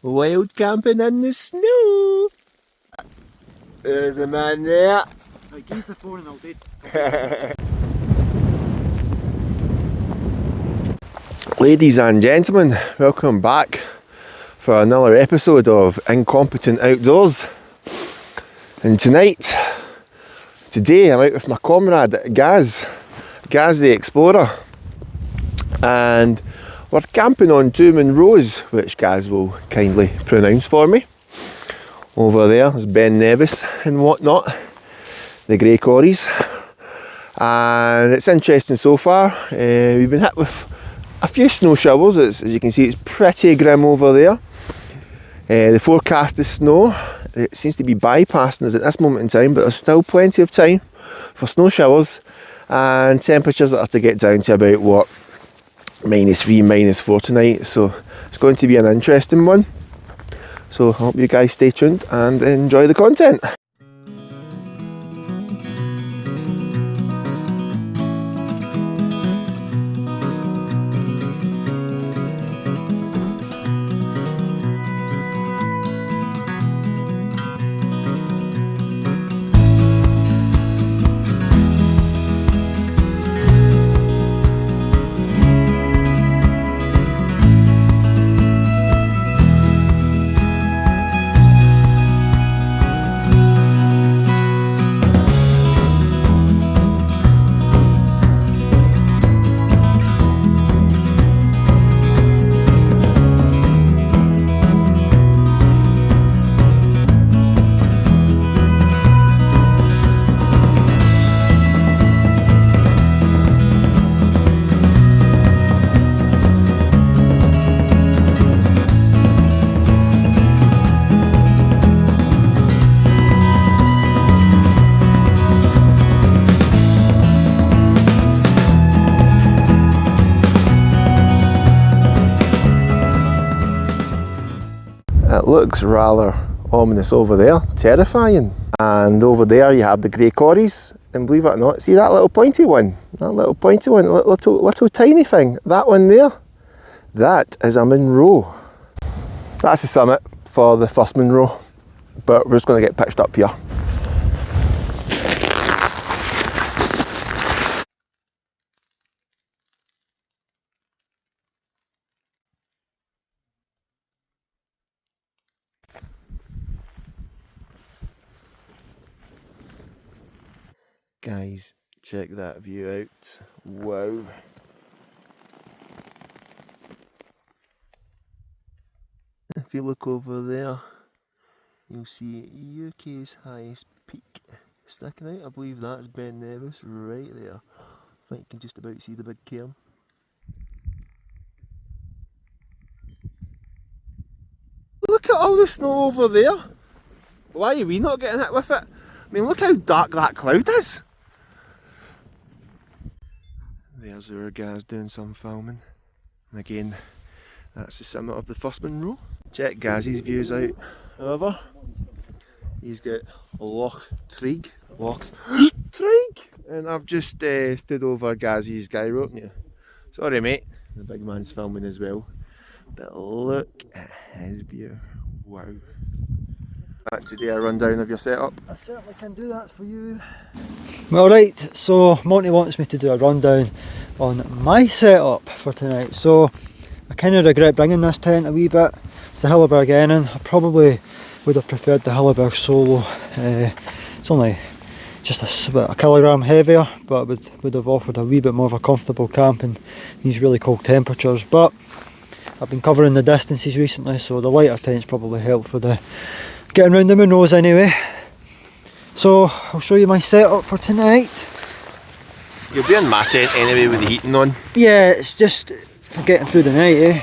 Wild camping in the snow. There's a man there. Right, give us the phone and I'll do it. Ladies and gentlemen, welcome back for another episode of Incompetent Outdoors. And today I'm out with my comrade Gaz the Explorer, and we're camping on two munros, which Gaz will kindly pronounce for me. Over there is Ben Nevis and whatnot, the grey Coires, and it's interesting so far. We've been hit with a few snow showers. As you can see, it's pretty grim over there. The forecast is snow. It seems to be bypassing us at this moment in time, but there's still plenty of time for snow showers, and temperatures that are to get down to about what, -3, -4 tonight. So it's going to be an interesting one. So I hope you guys stay tuned and enjoy the content. It looks rather ominous over there, terrifying. And over there you have the grey Coires, and believe it or not, see that little pointy one? That little pointy one, little tiny thing, that one there, that is a munro. That's the summit for the first munro, but we're just going to get pitched up here. Guys, check that view out. Wow. If you look over there, you'll see UK's highest peak sticking out. I believe that's Ben Nevis right there. I think you can just about see the big cairn. Look at all the snow over there. Why are we not getting hit with it? I mean, look how dark that cloud is. There's our guys doing some filming. And again, that's the summit of the first munro. Check Gazzy's views out. However, he's got Loch Trig, and I've just stood over Gazzy's guy rope. Yeah. Sorry mate, the big man's filming as well. But look at his view. Wow. To do a rundown of your setup. I certainly can do that for you. Well right, so Monty wants me to do a rundown on my setup for tonight. So I kind of regret bringing this tent a wee bit. It's the Hilleberg Enin. I probably would have preferred the Hilleberg Solo. It's only just about a kilogram heavier, but would have offered a wee bit more of a comfortable camp in these really cold temperatures. But I've been covering the distances recently, so the lighter tent's probably helped for the getting round the munros anyway. So I'll show you my setup for tonight. You'll be in my tent anyway with the heating on. Yeah, it's just for getting through the night, eh?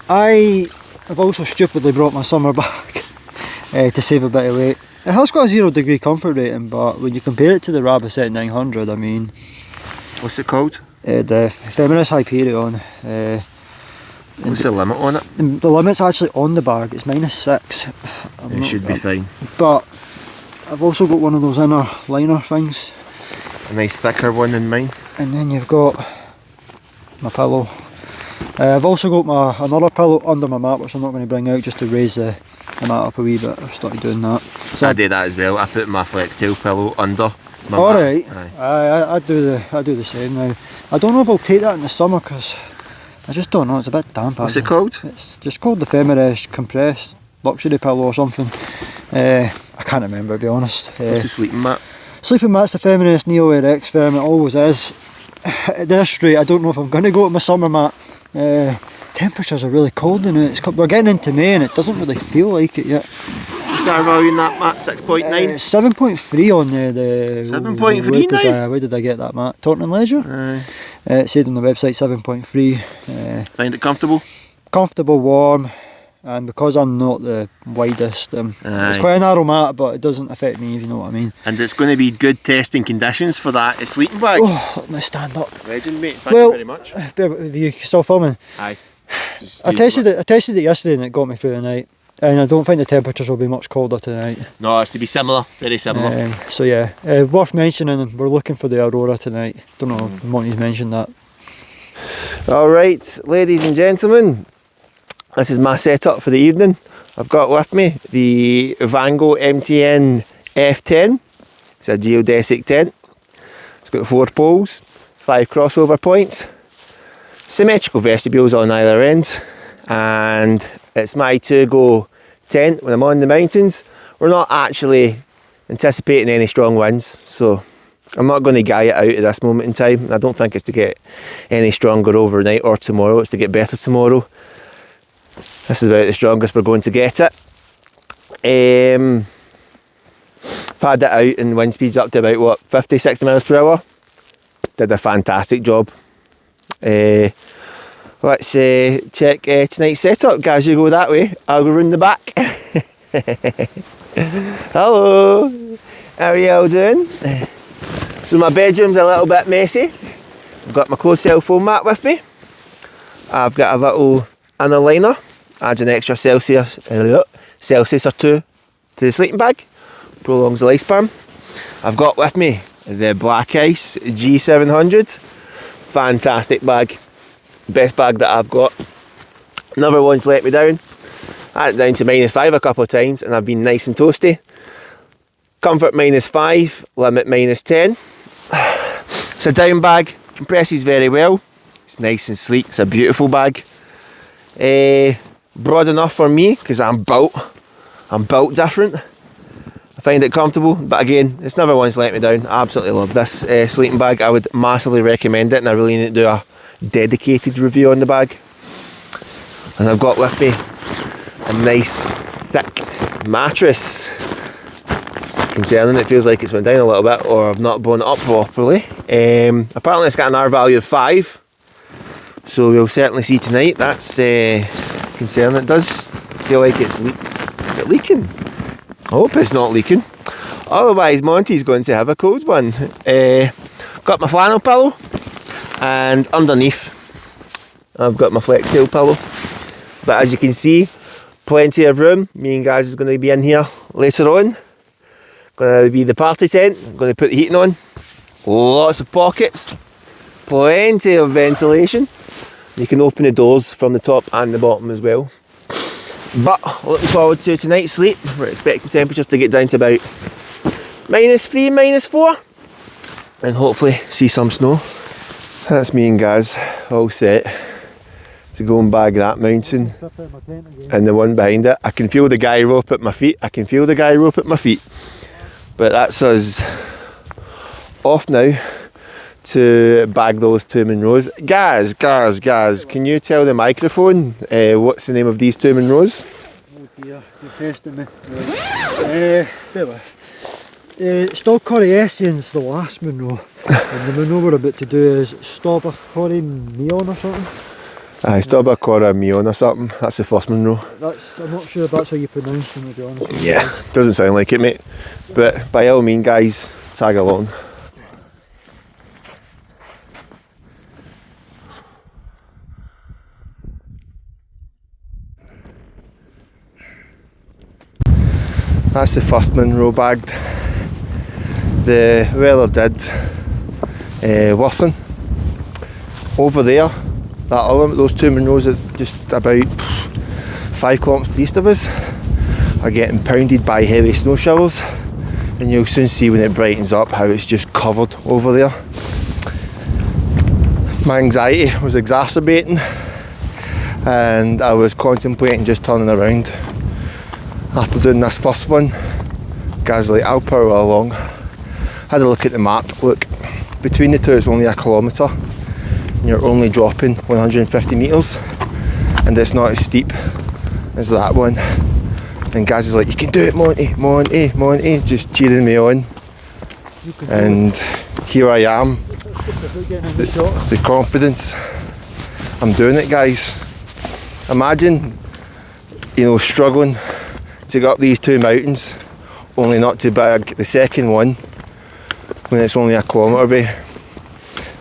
I have also stupidly brought my summer back to save a bit of weight. It has got a 0 degree comfort rating, but when you compare it to the Rabbit 900, I mean... What's it called? The Feminist Hyperion. What's the limit on it? The limit's actually on the bag, it's -6. It should be fine. But I've also got one of those inner liner things. A nice thicker one than mine. And then you've got my pillow. I've also got another pillow under my mat, which I'm not going to bring out, just to raise the mat up a wee bit. I've started doing that. So I do that as well. I put my flex tail pillow under my mat. Alright, Aye. I do the same now. I don't know if I'll take that in the summer, because I just don't know, it's a bit damp. What's it called? It's just called the Feminist Compressed Luxury Pillow or something. I can't remember, to be honest. What's the sleeping mat? Sleeping mat's the Feminist Neo Air X Firm, it always is. At this rate, I don't know if I'm going to go with my summer mat. Temperatures are really cold now. We're getting into May and it doesn't really feel like it yet. What's our value in that mat? 6.9? 7.3 on the 7.3 now? Where did I get that mat? Taunton Leisure? It said on the website 7.3. Find it comfortable? Comfortable, warm, and because I'm not the widest, it's quite a narrow mat, but it doesn't affect me, if you know what I mean. And it's going to be good testing conditions for that sleeping bag. Oh, let me stand up. Legend, mate. Thank you very much. Are you still filming? Aye. I tested it yesterday and it got me through the night. And I don't think the temperatures will be much colder tonight. No, it's to be similar, very similar. So yeah, worth mentioning, we're looking for the Aurora tonight. Don't know if Monty's mentioned that. Alright, ladies and gentlemen, this is my setup for the evening. I've got with me the Vango MTN F10. It's a geodesic tent. It's got 4 poles, 5 crossover points, symmetrical vestibules on either end, and it's my to-go tent when I'm on the mountains. We're not actually anticipating any strong winds, so I'm not going to guy it out at this moment in time. I don't think it's to get any stronger overnight or tomorrow, it's to get better tomorrow. This is about the strongest we're going to get it. I've had it out and wind speeds up to about, what, 50, 60 miles per hour. Did a fantastic job. Let's check tonight's setup. Guys, you go that way, I'll go round the back. Hello, how are you all doing? So my bedroom's a little bit messy. I've got my closed cell foam mat with me. I've got a little inner liner, adds an extra Celsius or 2 to the sleeping bag, prolongs the lifespan. I've got with me the Black Ice G700, fantastic bag. Best bag that I've got. Never once let me down. I had it down to -5 a couple of times and I've been nice and toasty. Comfort -5, limit -10. It's a down bag, compresses very well. It's nice and sleek, it's a beautiful bag. Broad enough for me because I'm built different. I find it comfortable, but again, it's never once let me down. I absolutely love this sleeping bag. I would massively recommend it, and I really need to do a dedicated review on the bag. And I've got with me a nice thick mattress. Concerning, it feels like it's went down a little bit, or I've not blown it up properly. Apparently it's got an R value of 5, so we'll certainly see tonight. That's concerning. It does feel like it's is it leaking? I hope it's not leaking, otherwise Monty's going to have a cold one. Got my flannel pillow, and underneath I've got my flex tail pillow, but as you can see, plenty of room. Me and Gaz is going to be in here later on. Going to be the party tent. I'm going to put the heating on. Lots of pockets, plenty of ventilation. You can open the doors from the top and the bottom as well. But looking forward to tonight's sleep. We're expecting temperatures to get down to about -3, -4, and hopefully see some snow. That's me and Gaz all set to go and bag that mountain and the one behind it. I can feel the guy rope at my feet. But that's us off now to bag those 2 Munros. Gaz, can you tell the microphone what's the name of these 2 Munros? Oh dear, you're testing me. Stob Easain's the last Munro, and the Munro we're about to do is Stob Mheadhoin or something. Aye, Stob Mheadhoin or something. That's the first Munro. I'm not sure if that's how you pronounce them, to be honest with you. Yeah, doesn't sound like it, mate. But by all means, guys, tag along. That's the first Munro bagged. The weather did worsen. Over there, those two munros are just about 5 kilometres to the east of us are getting pounded by heavy snow showers, and you'll soon see when it brightens up how it's just covered over there. My anxiety was exacerbating and I was contemplating just turning around after doing this first one. Guys, like, I'll power along. Had a look at the map. Look, between the two it's only a kilometre and you're only dropping 150 metres, and it's not as steep as that one. And Gaz is like, you can do it, Monty, Monty, Monty, just cheering me on. And here I am, the confidence. I'm doing it, guys. Imagine, struggling to get up these two mountains, only not to bag the second one when it's only a kilometre away.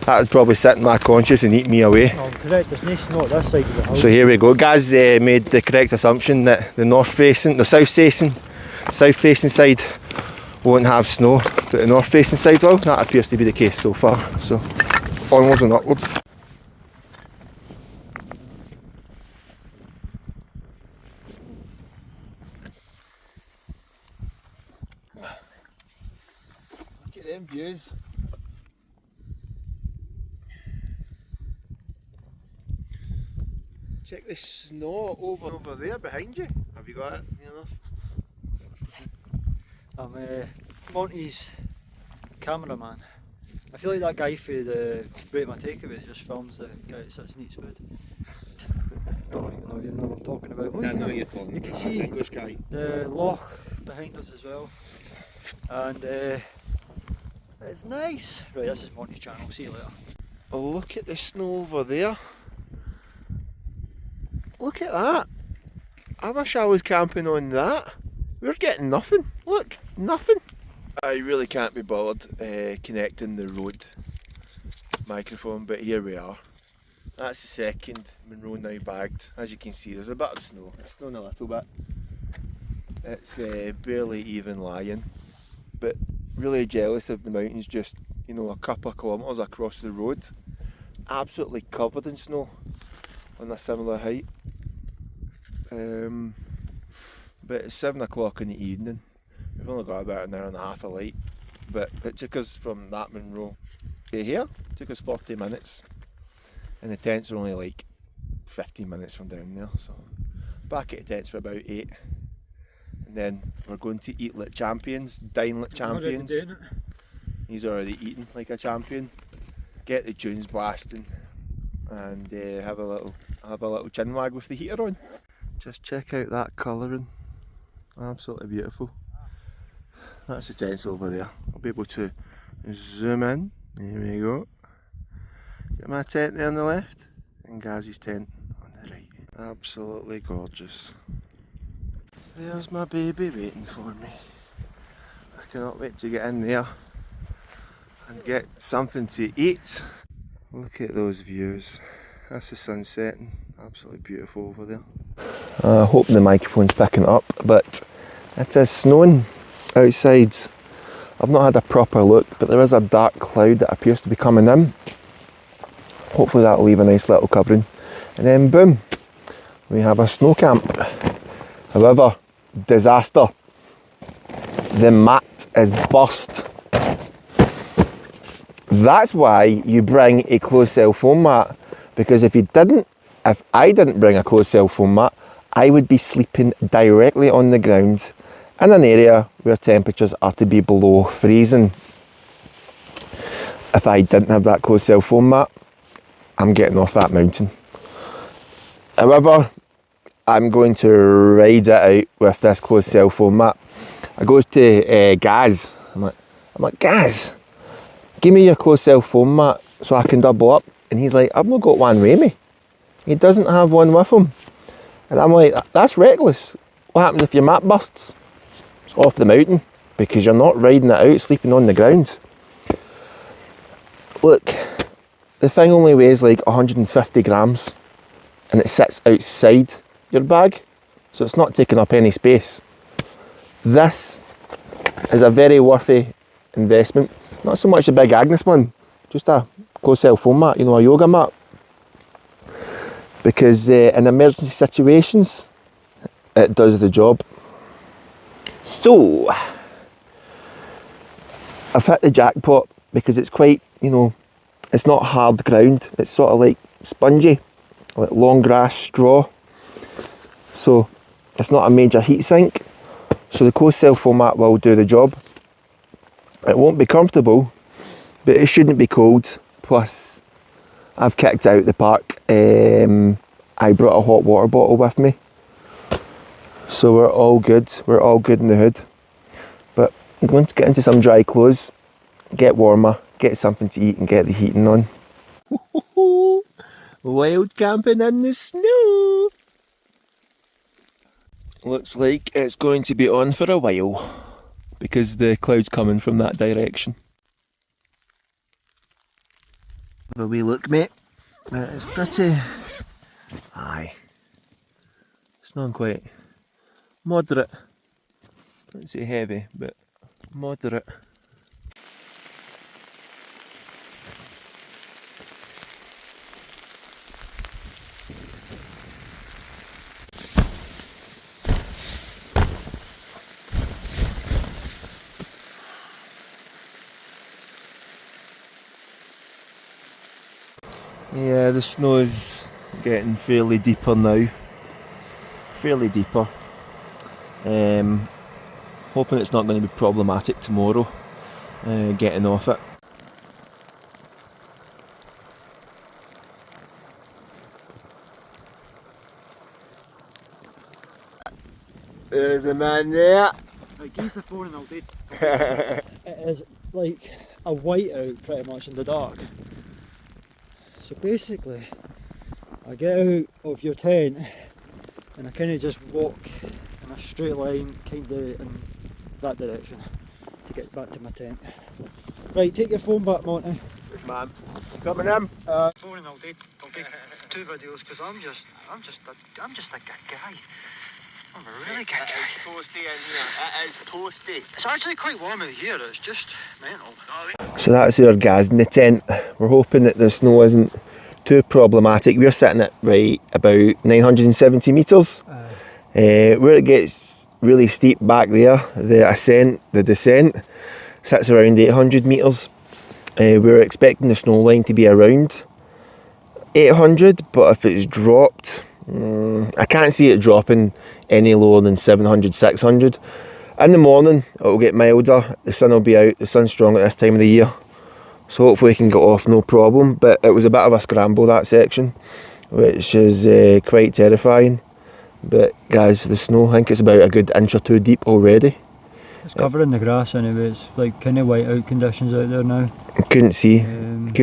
That would probably sit in my conscience and eat me away. Oh, correct, there's no snow at this side of the house. So here we go. Gaz made the correct assumption that the south facing side won't have snow, but the north facing side will. That appears to be the case so far. So onwards and upwards. Look at them views. Check the snow over there behind you. Have you got it near enough? I'm Monty's cameraman. I feel like that guy for the Rate My Takeaway just films the guy that sits and eats food. Don't even know if you know what I'm talking about. Oh, I know you're talking you about. can see English guy. the loch behind us as well. And it's nice. Right, this is Monty's channel. See you later. Oh, look at the snow over there. Look at that. I wish I was camping on that. We're getting nothing. Look, nothing. I really can't be bothered connecting the Rode microphone, but here we are. That's the second Munro now bagged. As you can see, there's a bit of snow. It's snowing a little bit. It's barely even lying, but really jealous of the mountains just, a couple of kilometres across the road. Absolutely covered in snow on a similar height. But it's 7 o'clock in the evening. We've only got about an hour and a half of light, but it took us from that Munro to here, it took us 40 minutes, and the tents are only like 15 minutes from down there, so back at the tents for about 8, and then we're going to eat like champions, dine like champions. He's already eating like a champion, get the tunes blasting, and have a little chin wag with the heater on. Just check out that colouring, absolutely beautiful. That's the tents over there. I'll be able to zoom in. There we go. Get my tent there on the left and Gazzy's tent on the right. Absolutely gorgeous. There's my baby waiting for me. I cannot wait to get in there and get something to eat. Look at those views. That's the sun setting. Absolutely beautiful over there. I hope the microphone's picking up, but it is snowing outside. I've not had a proper look, but there is a dark cloud that appears to be coming in. Hopefully that'll leave a nice little covering. And then boom, we have a snow camp. However, disaster. The mat is burst. That's why you bring a closed cell foam mat, because if I didn't bring a closed cell foam mat, I would be sleeping directly on the ground in an area where temperatures are to be below freezing. If I didn't have that closed cell foam mat, I'm getting off that mountain. However, I'm going to ride it out with this closed cell foam mat. I goes to Gaz. I'm like, Gaz, give me your closed cell foam mat so I can double up. And he's like, I've not got one with me. He doesn't have one with him. And I'm like, that's reckless. What happens if your mat bursts? It's off the mountain, because you're not riding it out, sleeping on the ground. Look, the thing only weighs like 150 grams and it sits outside your bag, so it's not taking up any space. This is a very worthy investment. Not so much the big Agnes one, just a closed cell foam mat, a yoga mat. because in emergency situations it does the job. So I've hit the jackpot because it's quite, you know, it's not hard ground, it's sort of like spongy, like long grass straw, so it's not a major heat sink, so the closed cell foam mat will do the job. It won't be comfortable, but it shouldn't be cold. Plus I've kicked out the park. I brought a hot water bottle with me, so we're all good in the hood. But I'm going to get into some dry clothes, get warmer, get something to eat and get the heating on. Wild camping in the snow! Looks like it's going to be on for a while because the cloud's coming from that direction. Have a wee look, mate. It's pretty... Aye. It's not quite moderate. I wouldn't say heavy, but moderate. Yeah, the snow's getting fairly deeper now. Fairly deeper. Hoping it's not going to be problematic tomorrow, getting off it. There's a man there. Right, give us the phone and I'll do it. It is like a whiteout pretty much in the dark. So basically, I get out of your tent and I kind of just walk in a straight line, kind of in that direction to get back to my tent. Right, take your phone back, Monty. Good man. Coming in. Phone and I'll take 2 videos because I'm just a good guy. I'm a really good guy. It is toasty in here. It is toasty. It's actually quite warm out here. It's just mental. So that's our gas in the tent. We're hoping that the snow isn't too problematic. We're sitting at right about 970 metres. Where it gets really steep back there, the descent sits around 800 metres. We're expecting the snow line to be around 800, but if it's dropped, I can't see it dropping any lower than 700, 600. In the morning it'll get milder, the sun will be out, the sun's strong at this time of the year, so hopefully we can get off no problem. But it was a bit of a scramble, that section, which is quite terrifying. But guys, the snow, I think it's about a good inch or two deep already. It's covering the grass anyway, it's like kind of whiteout conditions out there now. I couldn't see about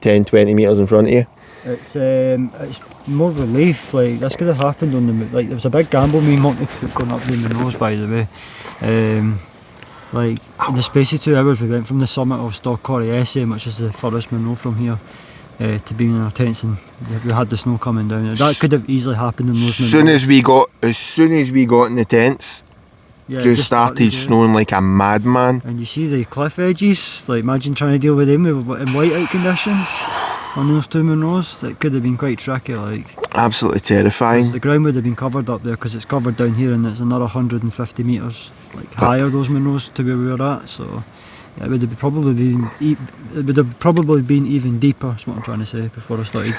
10-20 metres in front of you. It's more relief. Like this could have happened on the like there was a big gamble me and Monty took going up the Munros, by the way. Like in the space of 2 hours we went from the summit of Stob, Easain, which is the furthest Munro from here, to being in our tents, and we had the snow coming down. That could have easily happened in those Munros. As soon as we got in the tents, yeah, just started snowing like a madman. And you see the cliff edges, like imagine trying to deal with them in whiteout conditions on those 2 Munros. That could have been quite tricky, like. Absolutely terrifying. The ground would have been covered up there because it's covered down here, and it's another 150 metres like higher, those Munros, to where we were at. So yeah, it would have probably been even deeper. That's what I'm trying to say before I started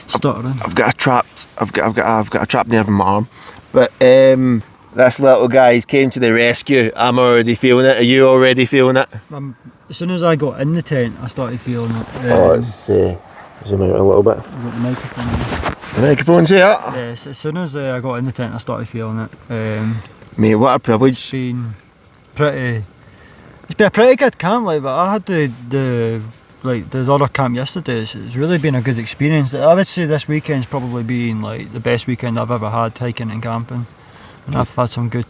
stuttering. I've got a trapped nerve in my arm, but this little guy's came to the rescue. I'm already feeling it. Are you already feeling it? As soon as I got in the tent, I started feeling it. Let's zoom out a little bit. I've got the microphone. The microphone's here. Yes, as soon as I got in the tent, I started feeling it. Mate, what a privilege. It's been a pretty good camp, like, but I had the other camp yesterday. It's really been a good experience. I would say this weekend's probably been like the best weekend I've ever had hiking and camping. And I've had some good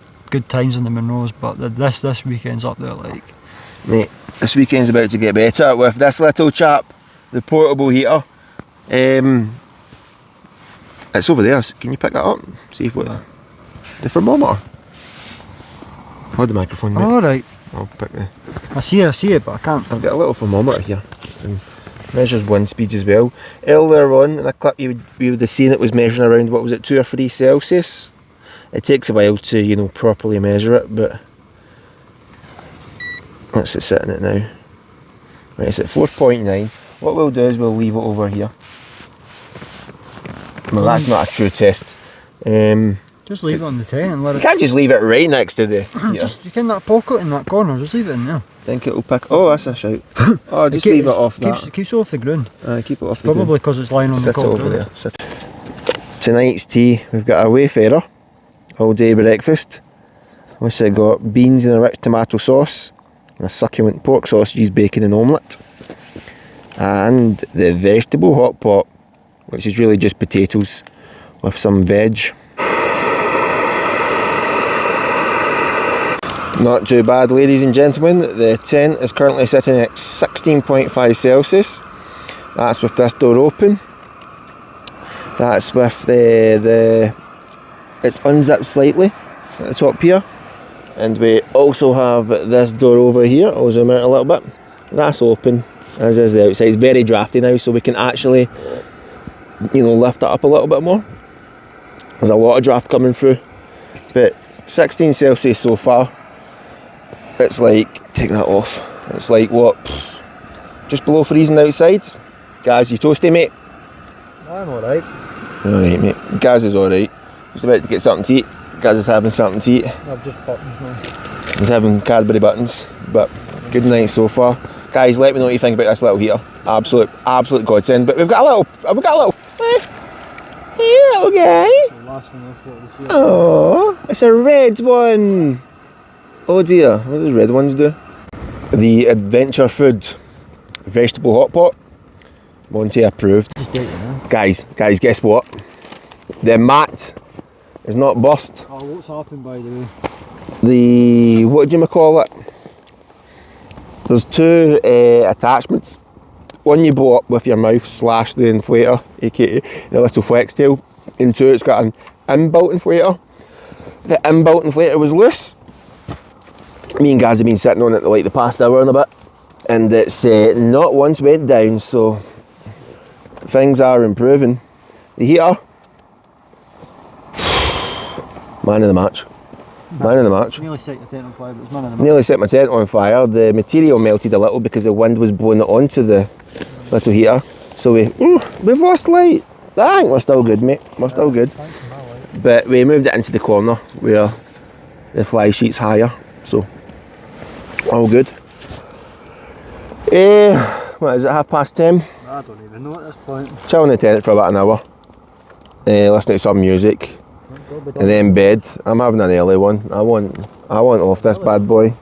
times in the Munros, but this weekend's up there, like. Mate, this weekend's about to get better with this little chap, the portable heater. It's over there. Can you pick that up? See what the thermometer. Hold the microphone, mate. All right. I'll pick the. I see it, but I can't. I've got a little thermometer here. And Measures wind speeds as well. Earlier on in a clip we would have seen it was measuring around, what was it, 2 or 3 Celsius. It takes a while to, you know, properly measure it, but what's it sitting at now? Right, it's at 4.9. What we'll do is we'll leave it over here. Well, that's not a true test. Just leave it on the tent and let You it... can't just leave it right next to the... Just, you can that pocket in that corner, just leave it in there. Think it'll pick... Oh, that's a shout. Oh, just leave it off that. It keeps it off the ground. Keep it off the ground. Probably because it's lying on the Sit it cold. over there. Sit. Tonight's tea, we've got a Wayfarer, all day breakfast. We've got beans in a rich tomato sauce, and a succulent pork sausages, bacon and omelette. And the vegetable hot pot, which is really just potatoes with some veg. Not too bad, ladies and gentlemen. The tent is currently sitting at 16.5 Celsius. That's with this door open. That's with it's unzipped slightly at the top here. And we also have this door over here. I'll zoom out a little bit. That's open, as is the outside. It's very drafty now, so we can actually, you know, lift it up a little bit more. There's a lot of draft coming through. But 16 Celsius so far. It's like, take that off. It's like what? Just below freezing outside. Gaz, you toasty, mate? I'm alright. Alright, mate. Gaz is alright. Just about to get something to eat. Gaz is having something to eat. I've just buttons now. He's having Cadbury buttons, but good night so far. Guys, let me know what you think about this little heater. Absolute godsend. But we've got a little, hey little guy. Oh, it's a red one. Oh dear, what do the red ones do? The Adventure Food vegetable hot pot. Monty approved. Guys, guess what? The mat is not burst. Oh, what's happened by the way? The, what do you call it? There's 2 attachments. One you blow up with your mouth / the inflator, aka the little flex tail. And 2, it's got an inbuilt inflator. The inbuilt inflator was loose. Me and Gaz have been sitting on it like the past hour and a bit, and it's not once went down, so things are improving. The heater, man of the match. Man of the match. Nearly set your tent on fire, but it's man of the match. Nearly set my tent on fire. The material melted a little because the wind was blowing it onto the little heater. So we've lost light. I think we're still good, mate. We're still good. But we moved it into the corner where the fly sheet's higher, so all good. What is it, 10:30? I don't even know at this point. Chill in the tent for about an hour. Listening to some music. And then bed. I'm having an early one. I want off this bad boy.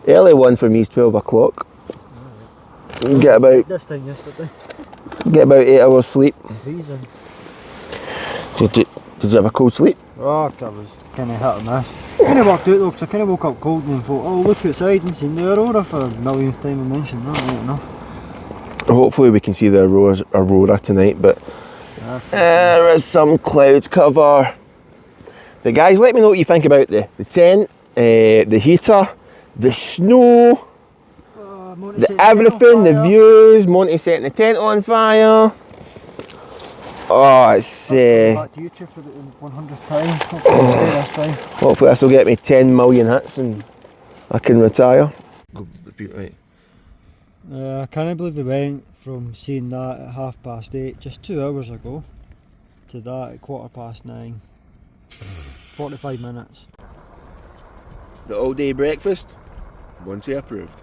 Early one for me is 12 o'clock. Get about This time yesterday. Get about 8 hours sleep. Freezing. Did you have a cold sleep? Oh, that was kind of hit and miss. I kind of worked out though, because I kind of woke up cold and thought, oh, look outside and seen the aurora for the millionth time I mentioned that, ain't enough. Hopefully we can see the aurora tonight, but there is some cloud cover. But guys, let me know what you think about the tent, the heater, the snow, the everything, the views, Monty setting the tent on fire. Oh, it's... back to YouTube for the 100th time. Hopefully stay this time. Hopefully this will get me 10 million hits and I can retire. Right. I can't believe we went from seeing that at 8:30 just 2 hours ago to that at 9:15. 45 minutes. The all day breakfast, Monty approved.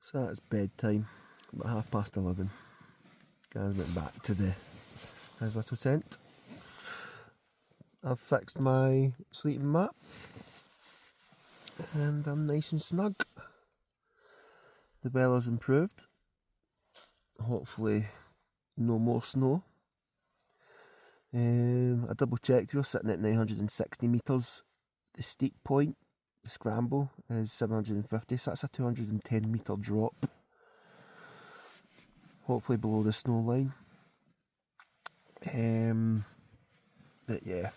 So that's bedtime, about 11:30. Guys went back to his little tent. I've fixed my sleeping mat and I'm nice and snug. The weather's improved. Hopefully no more snow. I double checked, we were sitting at 960 metres. The steep point, the scramble, is 750, so that's a 210 metre drop. hopefully below the snow line. But yeah,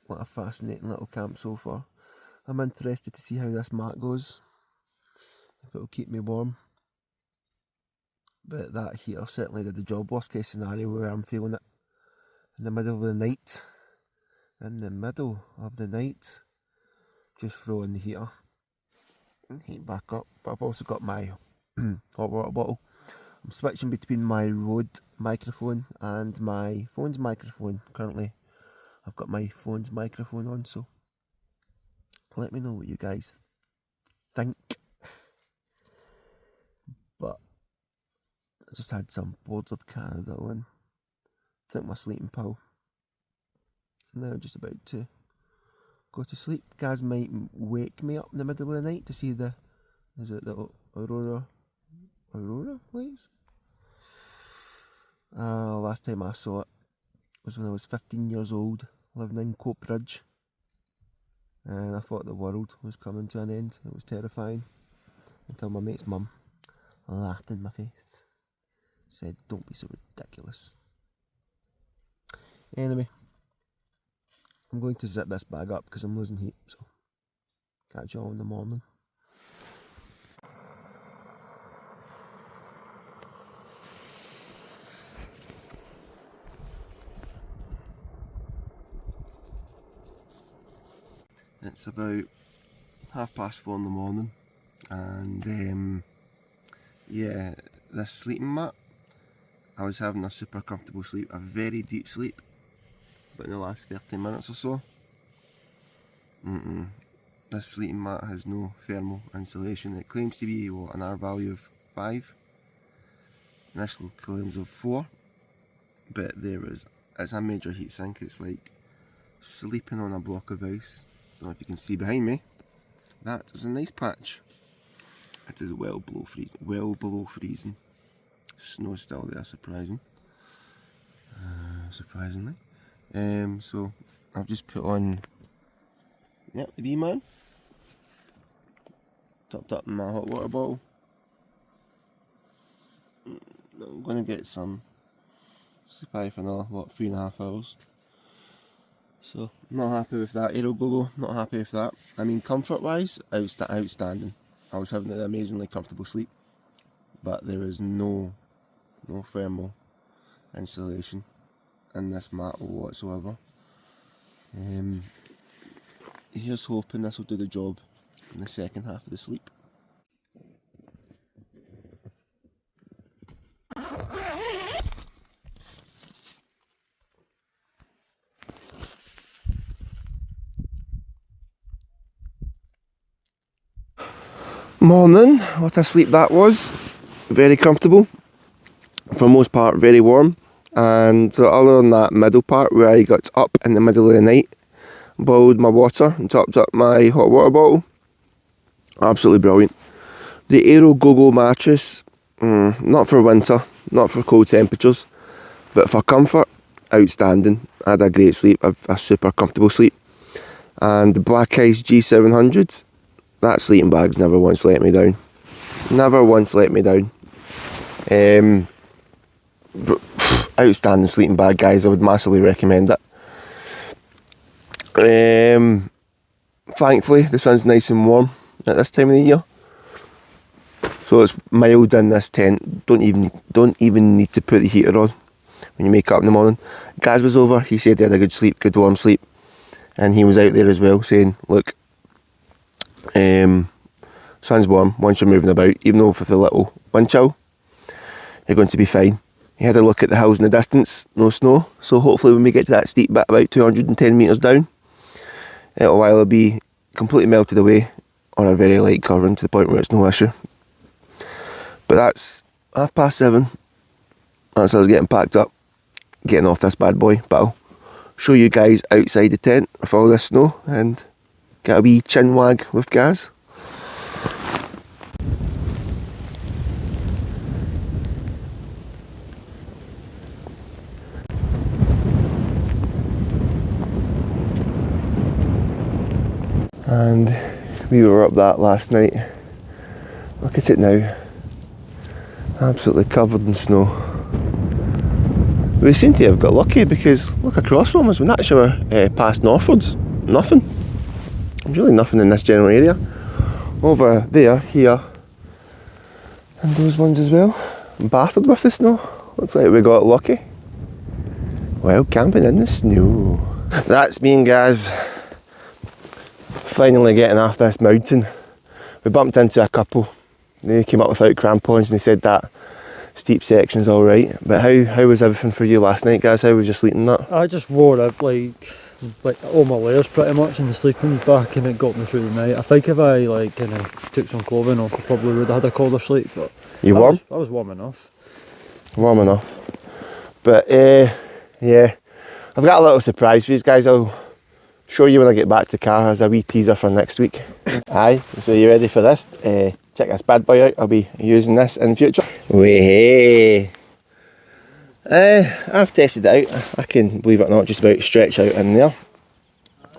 what a fascinating little camp so far. I'm interested to see how this mat goes, if it'll keep me warm. But that heater certainly did the job. Worst case scenario where I'm feeling it in the middle of the night. In the middle of the night, just throw in the heater and heat back up. But I've also got my hot water bottle. I'm switching between my Rode microphone and my phone's microphone. Currently I've got my phone's microphone on, so let me know what you guys think. But I just had some Boards of Canada on. Took my sleeping pill. Now I'm just about to go to sleep. Guys might wake me up in the middle of the night to see the Aurora lights? Last time I saw it was when I was 15 years old, living in Coaire, and I thought the world was coming to an end. It was terrifying until my mate's mum laughed in my face, said, "Don't be so ridiculous." Anyway, I'm going to zip this bag up because I'm losing heat, so catch you all in the morning. It's about 4:30 in the morning, and yeah, this sleeping mat, I was having a super comfortable sleep, a very deep sleep, but in the last 30 minutes or so, this sleeping mat has no thermal insulation. It claims to be an R value of 5, initial claims of 4, but it's a major heat sink. It's like sleeping on a block of ice. I don't know if you can see behind me, that is an ice patch. It is well below freezing. Snow still there, surprisingly. So I've just put on, the B-man, topped up my hot water bottle. I'm going to get some supply for another 3.5 hours. So not happy with that. Aerogogo, not happy with that. I mean, comfort wise, outstanding. I was having an amazingly comfortable sleep, but there is no thermal insulation in this mat whatsoever. Here's hoping this will do the job in the second half of the sleep. Morning, what a sleep that was. Very comfortable, for the most part very warm, and other than that middle part where I got up in the middle of the night, boiled my water and topped up my hot water bottle, absolutely brilliant. The Aerogogo mattress, not for winter, not for cold temperatures, but for comfort, outstanding. I had a great sleep, a super comfortable sleep. And the Black Ice G700, that sleeping bag's never once let me down. Never once let me down. But, outstanding sleeping bag, guys. I would massively recommend it. Thankfully, the sun's nice and warm at this time of the year, so it's mild in this tent. Don't even need to put the heater on when you make up in the morning. Gaz was over. He said he had a good sleep, good warm sleep, and he was out there as well saying, "Look, sun's warm once you're moving about, even though with a little wind chill, you're going to be fine." He had a look at the hills in the distance, no snow, so hopefully when we get to that steep bit about 210 metres down, it'll either be completely melted away or a very light covering to the point where it's no issue. But that's 7:30, that's us getting packed up, getting off this bad boy, but I'll show you guys outside the tent with all this snow and get a wee chin wag with Gaz. And we were up that last night. Look at it now. Absolutely covered in snow. We seem to have got lucky because look across from us, when that shower passed northwards, nothing. There's really nothing in this general area. Over there, here, and those ones as well, battered with the snow. Looks like we got lucky. Well, camping in the snow. That's me and Gaz finally getting off this mountain. We bumped into a couple. They came up without crampons and they said that steep section's alright. But how was everything for you last night, Gaz? How was your sleeping that? I just wore out like all my layers pretty much in the sleeping bag, and it got me through the night. I think if I like kind of took some clothing off, I probably would have had a colder sleep. But You warm? I was warm enough. Warm enough. But yeah, I've got a little surprise for you guys. I'll show you when I get back to the car as a wee teaser for next week. Aye, so you ready for this? Check this bad boy out. I'll be using this in future. Hey. I've tested it out. I can, believe it or not, just about stretch out in there.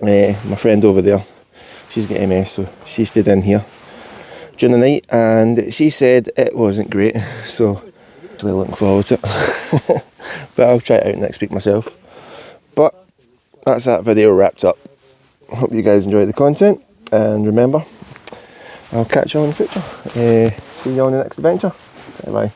My friend over there, she's got MS, so she stayed in here during the night and she said it wasn't great, so actually looking forward to it. But I'll try it out next week myself. But that's that video wrapped up. Hope you guys enjoyed the content, and remember, I'll catch you on in the future. See you on the next adventure. Bye bye.